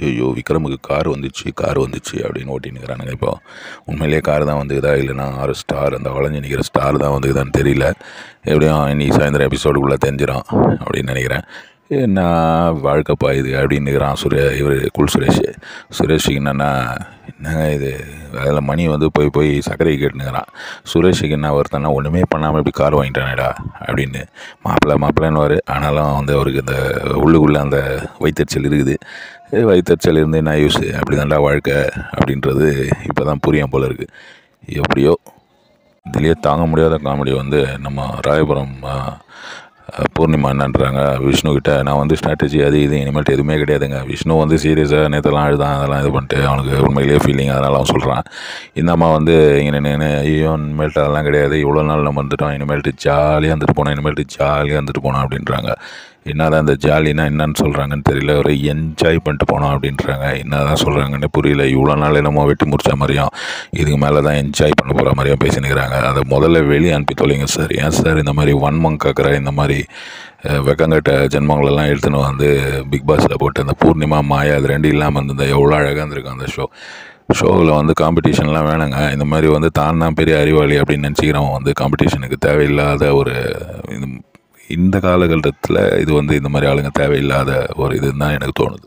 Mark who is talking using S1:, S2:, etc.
S1: ஐயோ விக்ரமுக்கு கார் வந்துச்சு அப்படின்னு ஓட்டினுக்கிறானுங்க. இப்போ உண்மையிலேயே கார் தான் வந்துக்குதா இல்லைனா 6 ஸ்டார் அந்த வளைஞ்சு நிற்கிற ஸ்டார் தான் வந்துக்குதான்னு தெரியல. எப்படியும் இன்னைக்கு சாயந்தரம் எபிசோடுக்குள்ளே தெரிஞ்சிடும் அப்படின்னு நினைக்கிறேன். என்ன வாழ்க்கைப்பா இது அப்படின்னுக்கிறான் சுரேஷுக்கு என்னங்க இது அதில் மணி வந்து போய் சர்க்கரை கேட்டுனுக்கிறான். சுரேஷுக்கு என்ன வருத்தம்னா ஒன்றுமே பண்ணாமல் இப்படி கார் வாங்கிட்டானேடா அப்படின்னு மாப்பிள்ளைன்னு ஆனாலும் வந்து அவருக்கு இந்த உள்ளுக்குள்ளே அந்த வயிற்றுச்சல் இருக்குது. வயிற்றுச்சல் இருந்து என்ன யூஸ், அப்படி தான்டா வாழ்க்கை அப்படின்றது இப்போ தான் புரியும் போல இருக்குது. எப்படியோ இதுலேயே தாங்க முடியாத காமெடி வந்து நம்ம ராயபுரம் பூர்ணிமா என்னன்றாங்க விஷ்ணுக்கிட்ட, நான் வந்து ஸ்ட்ராட்டஜி அது இது இனிமேல்ட்டு எதுவுமே கிடையாதுங்க. விஷ்ணு வந்து சீரியஸாக நேற்றெல்லாம் அழுதான், அதெல்லாம் இது பண்ணிட்டு அவனுக்கு உண்மையிலேயே ஃபீலிங், அதனால் அவன் சொல்கிறான். இந்த அம்மா வந்து இங்கே நின்று ஐயோ இனிமேல்ட்டு அதெல்லாம் கிடையாது, இவ்வளோ நாள் நம்ம வந்துட்டோம், இனிமேல்ட்டு ஜாலியாக வந்துட்டு போனோம் அப்படின்றாங்க. என்ன தான் இந்த ஜாலினா என்னன்னு சொல்கிறாங்கன்னு தெரியல, ஒரு என்ஜாய் பண்ணிட்டு போனோம் அப்படின்றாங்க. என்ன தான் சொல்கிறாங்கன்னு புரியல. இவ்வளோ நாள் என்னமோ வெட்டி முடிச்ச மாதிரியும் இதுக்கு மேலே தான் என்ஜாய் பண்ண போகிற மாதிரியும் பேசினுக்கிறாங்க. அதை முதல்ல வெளியே அனுப்பி தொலைங்க சார். ஏன் சார் இந்த மாதிரி வன்மம் காக்கிற இந்த மாதிரி வெக்கங்கட்ட ஜென்மங்களெல்லாம் எடுத்துன்னு வந்து பிக் பாஸில் போட்டு அந்த பூர்ணிமா மாயா அது ரெண்டு இல்லாமல் இருந்தது எவ்வளோ அழகாக இருந்திருக்கும் அந்த ஷோவில் வந்து காம்படிஷன்லாம் வேணுங்க. இந்த மாதிரி வந்து தான் பெரிய அறிவாளி அப்படின்னு நினச்சிக்கிறவன் வந்து காம்படிஷனுக்கு தேவையில்லாத ஒரு இந்த காலகட்டத்தில் இது வந்து இந்த மாதிரி ஆளுங்க தேவையில்லாத ஒரு இதுன்னு தான் எனக்கு தோணுது.